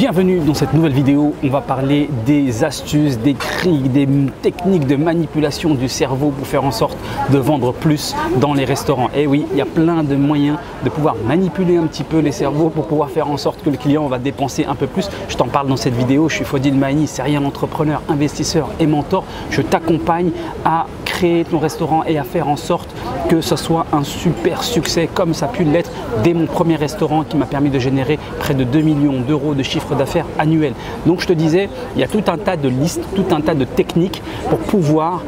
Bienvenue dans cette nouvelle vidéo. On va parler des astuces, des tricks, des techniques de manipulation du cerveau pour faire en sorte de vendre plus dans les restaurants. Et oui, il y a plein de moyens de pouvoir manipuler un petit peu les cerveaux pour pouvoir faire en sorte que le client va dépenser un peu plus. Je t'en parle dans cette vidéo. Je suis Fodil Maïni, serial entrepreneur, investisseur et mentor. Je t'accompagne à créer ton restaurant et à faire en sorte que ce soit un super succès comme ça a pu l'être dès mon premier restaurant qui m'a permis de générer près de 2 millions d'euros de chiffre d'affaires annuel. Donc je te disais, il y a tout un tas de listes, tout un tas de techniques pour pouvoir,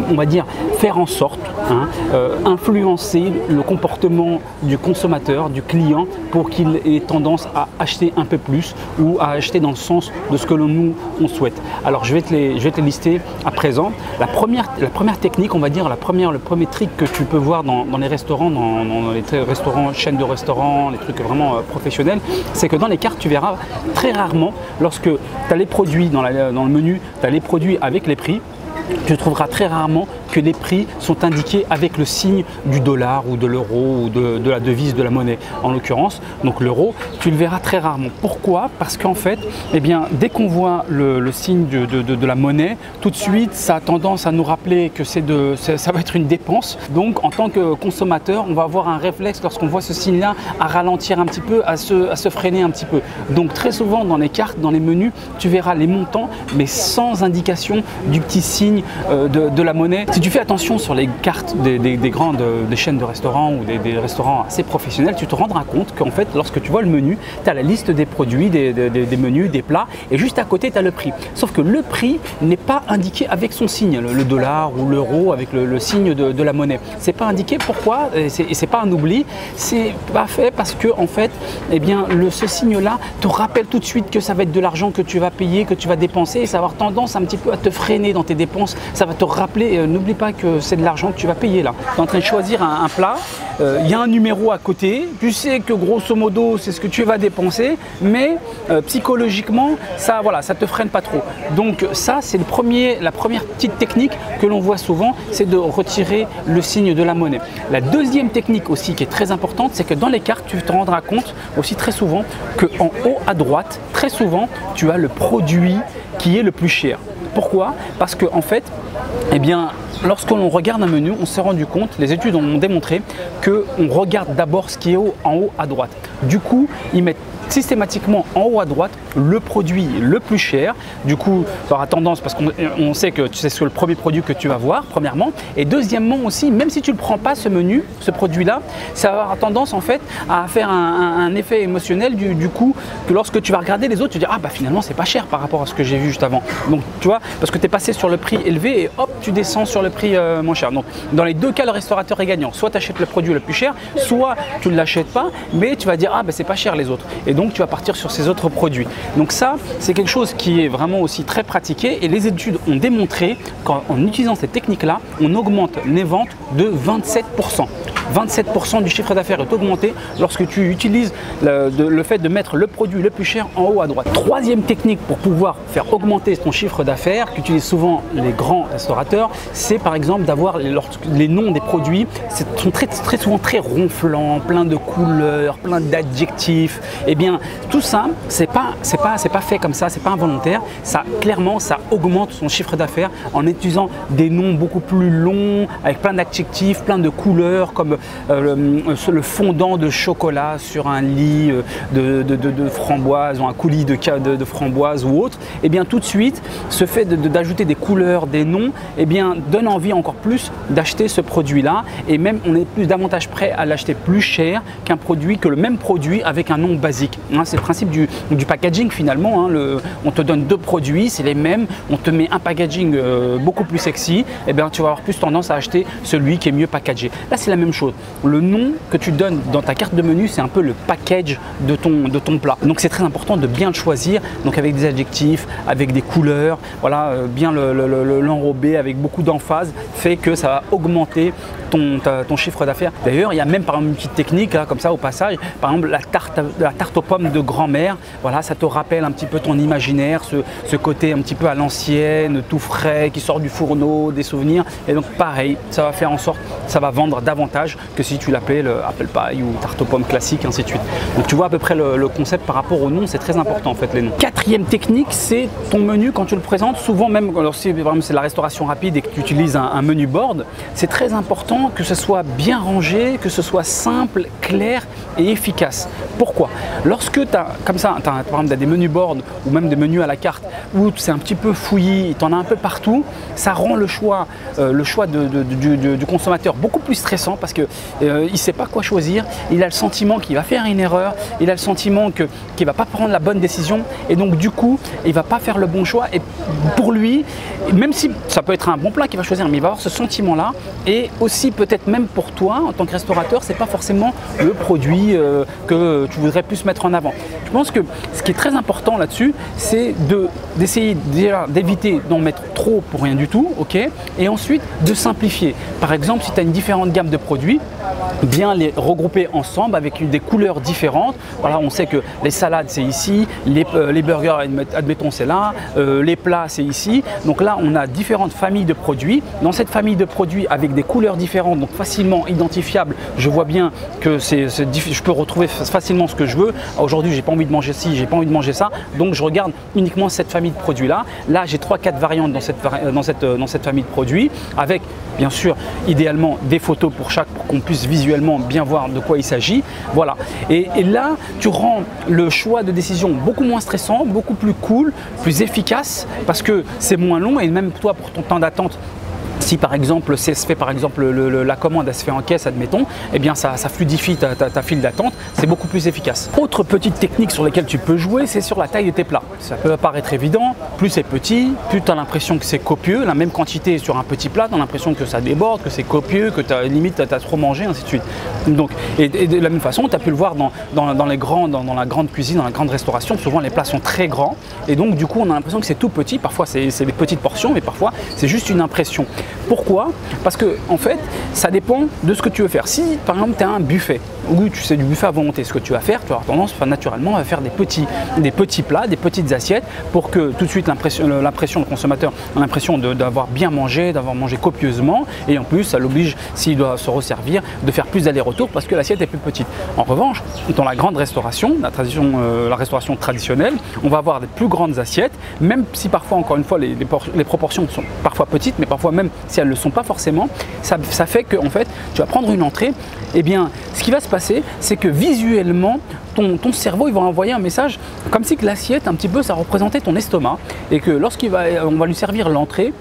on va dire, faire en sorte, influencer le comportement du consommateur, du client, pour qu'il ait tendance à acheter un peu plus ou à acheter dans le sens de ce que nous on souhaite. Alors je vais te les lister à présent. La première technique, on va dire, le premier trick que tu peux voir dans les restaurants, dans les restaurants, chaînes de restaurants, les trucs vraiment professionnels, c'est que dans les cartes, tu verras très rarement, lorsque tu as les produits dans le menu, tu as les produits avec les prix, tu trouveras très rarement que les prix sont indiqués avec le signe du dollar ou de l'euro ou de la devise, de la monnaie en l'occurrence. Donc l'euro, tu le verras très rarement. Pourquoi? Parce qu'en fait, eh bien, dès qu'on voit le signe de la monnaie, tout de suite, ça a tendance à nous rappeler que ça va être une dépense. Donc en tant que consommateur, on va avoir un réflexe lorsqu'on voit ce signe-là à ralentir un petit peu, à se freiner un petit peu. Donc très souvent dans les cartes, dans les menus, tu verras les montants, mais sans indication du petit signe de la monnaie. Si tu fais attention sur les cartes des grandes chaînes de restaurants ou des restaurants assez professionnels, tu te rendras compte qu'en fait, lorsque tu vois le menu, tu as la liste des produits, des menus, des plats, et juste à côté, tu as le prix. Sauf que le prix n'est pas indiqué avec son signe, le dollar ou l'euro avec le signe de la monnaie. C'est pas indiqué. Pourquoi? Et c'est pas un oubli, c'est pas fait parce que en fait, eh bien, ce signe-là te rappelle tout de suite que ça va être de l'argent que tu vas payer, que tu vas dépenser, et ça va avoir tendance un petit peu à te freiner dans tes dépenses. Ça va te rappeler, n'oublie pas que c'est de l'argent que tu vas payer là. Tu es en train de choisir un plat, il y a un numéro à côté, tu sais que grosso modo c'est ce que tu vas dépenser, mais psychologiquement ça te freine pas trop. Donc ça c'est la première petite technique que l'on voit souvent, c'est de retirer le signe de la monnaie. La deuxième technique aussi qui est très importante, c'est que dans les cartes tu te rendras compte aussi très souvent qu'en haut à droite, très souvent tu as le produit qui est le plus cher. Pourquoi? Parce que en fait, eh bien, lorsque l'on regarde un menu, on s'est rendu compte, les études ont démontré qu'on regarde d'abord ce qui est en haut à droite. Du coup, ils mettent systématiquement en haut à droite le produit le plus cher. Du coup, tu auras tendance, parce qu'on sait que tu sais ce que le premier produit que tu vas voir, premièrement, et deuxièmement aussi, même si tu ne le prends pas ce menu, ce produit-là, ça va avoir tendance en fait à faire un effet émotionnel du coup, que lorsque tu vas regarder les autres, tu te dis ah bah finalement c'est pas cher par rapport à ce que j'ai vu juste avant. Donc tu vois, parce que tu es passé sur le prix élevé et hop, tu descends sur le prix moins cher. Donc dans les deux cas, le restaurateur est gagnant. Soit tu achètes le produit le plus cher, soit tu ne l'achètes pas, mais tu vas dire ah bah c'est pas cher les autres. Et donc tu vas partir sur ces autres produits. Donc ça, c'est quelque chose qui est vraiment aussi très pratiqué, et les études ont démontré qu'en utilisant cette technique-là, on augmente les ventes de 27%. 27% du chiffre d'affaires est augmenté lorsque tu utilises le fait de mettre le produit le plus cher en haut à droite. Troisième technique pour pouvoir faire augmenter ton chiffre d'affaires, qu'utilisent souvent les grands restaurateurs, c'est par exemple d'avoir les noms des produits, sont très souvent très ronflants, plein de couleurs, plein d'adjectifs. Et bien tout ça, c'est pas fait comme ça, c'est pas involontaire. Ça clairement, ça augmente son chiffre d'affaires en utilisant des noms beaucoup plus longs, avec plein d'adjectifs, plein de couleurs, comme le fondant de chocolat sur un lit de framboise ou un coulis de framboise ou autre. Et bien tout de suite, ce fait d'ajouter des couleurs, des noms, et bien donne envie encore plus d'acheter ce produit-là, et même on est davantage prêt à l'acheter plus cher que le même produit avec un nom basique. C'est le principe du packaging finalement. On te donne deux produits, c'est les mêmes, on te met un packaging beaucoup plus sexy, et bien tu vas avoir plus tendance à acheter celui qui est mieux packagé. Là c'est la même chose. Le nom que tu donnes dans ta carte de menu, c'est un peu le package de ton plat. Donc c'est très important de bien le choisir, donc avec des adjectifs, avec des couleurs, voilà, bien l'enrober avec beaucoup d'emphase, fait que ça va augmenter ton chiffre d'affaires. D'ailleurs, il y a même par exemple une petite technique là, comme ça au passage, par exemple la tarte aux pommes de grand-mère, voilà, ça te rappelle un petit peu ton imaginaire, ce côté un petit peu à l'ancienne, tout frais, qui sort du fourneau, des souvenirs. Et donc pareil, ça va faire en sorte, ça va vendre davantage que si tu l'appelais le apple pie ou tarte aux pommes classique, ainsi de suite. Donc tu vois à peu près le concept par rapport au nom, c'est très important en fait les noms. Quatrième technique, c'est ton menu quand tu le présentes. Souvent même, alors si c'est la restauration rapide et que tu utilises un menu board, c'est très important que ce soit bien rangé, que ce soit simple, clair et efficace. Pourquoi? Lorsque tu as comme ça, par exemple des menus board ou même des menus à la carte où c'est un petit peu fouillis, tu en as un peu partout, ça rend le choix du consommateur beaucoup plus stressant parce qu'il ne sait pas quoi choisir, il a le sentiment qu'il va faire une erreur, il a le sentiment qu'il ne va pas prendre la bonne décision et donc du coup il ne va pas faire le bon choix et pour lui, même si ça peut être un bon plat qu'il va choisir, mais il va avoir ce sentiment là et aussi peut-être même pour toi en tant que restaurateur, c'est pas forcément le produit que tu voudrais plus mettre en avant. Je pense que ce qui est très important là-dessus, c'est d'essayer déjà d'éviter d'en mettre trop pour rien du tout, ok, et ensuite de simplifier. Par exemple, si tu as une différente gamme de produits, bien les regrouper ensemble avec des couleurs différentes. Voilà, on sait que les salades c'est ici, les burgers admettons c'est là, les plats c'est ici. Donc là on a différentes familles de produits. Dans cette famille de produits avec des couleurs différentes, donc facilement identifiables, je vois bien que je peux retrouver facilement ce que je veux. Aujourd'hui j'ai pas envie de manger ci, j'ai pas envie de manger ça, donc je regarde uniquement cette famille de produits là. Là j'ai 3-4 variantes dans cette famille de produits avec bien sûr idéalement des photos pour chaque pour qu'on puisse visuellement bien voir de quoi il s'agit. Voilà. Et là, tu rends le choix de décision beaucoup moins stressant, beaucoup plus cool, plus efficace parce que c'est moins long et même toi pour ton temps d'attente. Si par exemple, la commande elle se fait en caisse, admettons, eh bien ça fluidifie ta file d'attente, c'est beaucoup plus efficace. Autre petite technique sur laquelle tu peux jouer, c'est sur la taille de tes plats. Ça peut paraître évident, plus c'est petit, plus tu as l'impression que c'est copieux. La même quantité sur un petit plat, tu as l'impression que ça déborde, que c'est copieux, que limite tu as trop mangé, ainsi de suite. Donc, et de la même façon, tu as pu le voir dans la grande cuisine, dans la grande restauration, souvent les plats sont très grands et donc du coup on a l'impression que c'est tout petit. Parfois c'est des petites portions, mais parfois c'est juste une impression. Pourquoi? Parce que en fait, ça dépend de ce que tu veux faire. Si par exemple tu as un buffet, ou tu sais du buffet à volonté, ce que tu vas faire, tu vas avoir tendance naturellement à faire des petits plats, des petites assiettes pour que tout de suite le consommateur a l'impression d'avoir bien mangé, d'avoir mangé copieusement et en plus ça l'oblige, s'il doit se resservir, de faire plus d'aller-retour parce que l'assiette est plus petite. En revanche, dans la grande restauration, la restauration traditionnelle, on va avoir des plus grandes assiettes, même si parfois, encore une fois, les proportions sont parfois petites, mais parfois même si elles ne le sont pas forcément, ça fait que en fait, tu vas prendre une entrée, et bien ce qui va se passer, c'est que visuellement, ton cerveau il va envoyer un message comme si que l'assiette, un petit peu, ça représentait ton estomac, et que on va lui servir l'entrée,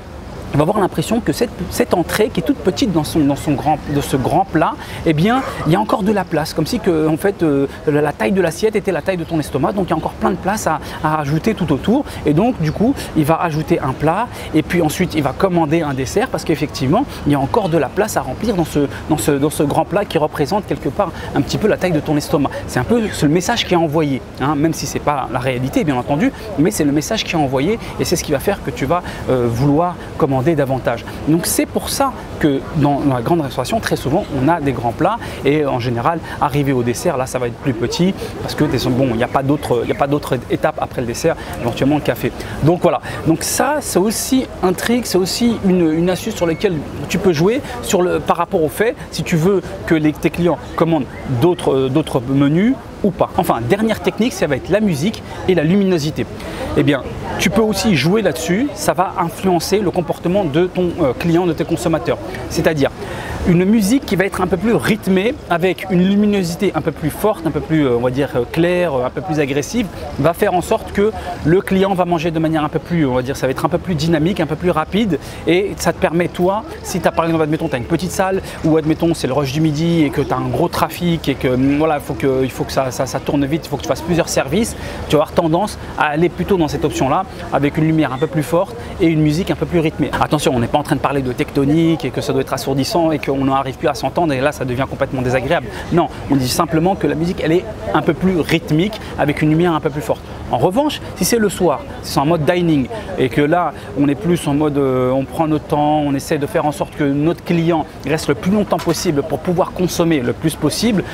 on va avoir l'impression que cette entrée qui est toute petite dans ce grand plat, eh bien, il y a encore de la place, comme si que, en fait, la taille de l'assiette était la taille de ton estomac, donc il y a encore plein de place à rajouter tout autour. Et donc, du coup, il va ajouter un plat et puis ensuite, il va commander un dessert parce qu'effectivement, il y a encore de la place à remplir dans ce grand plat qui représente quelque part un petit peu la taille de ton estomac. C'est un peu le message qui est envoyé, hein, même si ce n'est pas la réalité, bien entendu, mais c'est le message qui est envoyé et c'est ce qui va faire que tu vas vouloir commander davantage. Donc c'est pour ça que dans la grande restauration, très souvent, on a des grands plats et en général, arrivé au dessert, là, ça va être plus petit parce que bon, il n'y a pas d'autre étape après le dessert, éventuellement le café. Donc voilà. Donc ça, c'est aussi un trick, c'est aussi une astuce sur laquelle tu peux jouer par rapport au fait, si tu veux que tes clients commandent d'autres menus ou pas. Enfin, dernière technique, ça va être la musique et la luminosité. Eh bien, tu peux aussi jouer là-dessus, ça va influencer le comportement de ton client, de tes consommateurs. C'est-à-dire une musique qui va être un peu plus rythmée avec une luminosité un peu plus forte, un peu plus, on va dire, claire, un peu plus agressive, va faire en sorte que le client va manger de manière un peu plus, on va dire, ça va être un peu plus dynamique, un peu plus rapide et ça te permet, toi, si tu as par exemple, admettons, tu as une petite salle ou admettons, c'est le rush du midi et que tu as un gros trafic et que voilà, il faut que ça tourne vite, il faut que tu fasses plusieurs services, tu vas avoir tendance à aller plutôt dans cette option-là avec une lumière un peu plus forte et une musique un peu plus rythmée. Attention, on n'est pas en train de parler de tectonique et que ça doit être assourdissant et qu'on n'arrive plus à s'entendre et là ça devient complètement désagréable. Non, on dit simplement que la musique elle est un peu plus rythmique avec une lumière un peu plus forte. En revanche, si c'est le soir, si c'est en mode dining et que là, on est plus en mode on prend notre temps, on essaie de faire en sorte que notre client reste le plus longtemps possible pour pouvoir consommer le plus possible,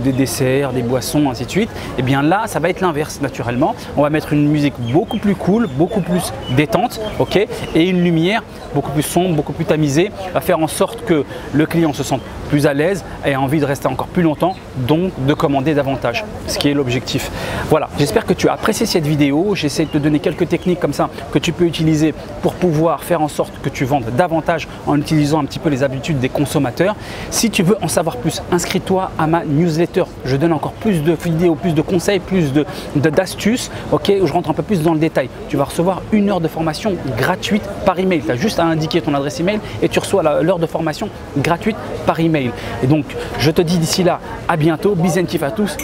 des desserts, des boissons, ainsi de suite, et bien là, ça va être l'inverse naturellement. On va mettre une musique beaucoup plus cool, beaucoup plus détente, ok, et une lumière beaucoup plus sombre, beaucoup plus tamisée, va faire en sorte que le client se sente plus à l'aise et ait envie de rester encore plus longtemps, donc de commander davantage, ce qui est l'objectif. Voilà, j'espère que tu as apprécié cette vidéo. J'essaie de te donner quelques techniques comme ça que tu peux utiliser pour pouvoir faire en sorte que tu vendes davantage en utilisant un petit peu les habitudes des consommateurs. Si tu veux en savoir plus, inscris-toi à ma newsletter. Je donne encore plus de vidéos, plus de conseils, plus d'astuces, ok, où je rentre un peu plus dans le détail. Tu vas recevoir 1 heure de formation gratuite par email. Tu as juste à indiquer ton adresse email et tu reçois l'heure de formation gratuite par email. Et donc, je te dis d'ici là, à bientôt. Bisous à tous.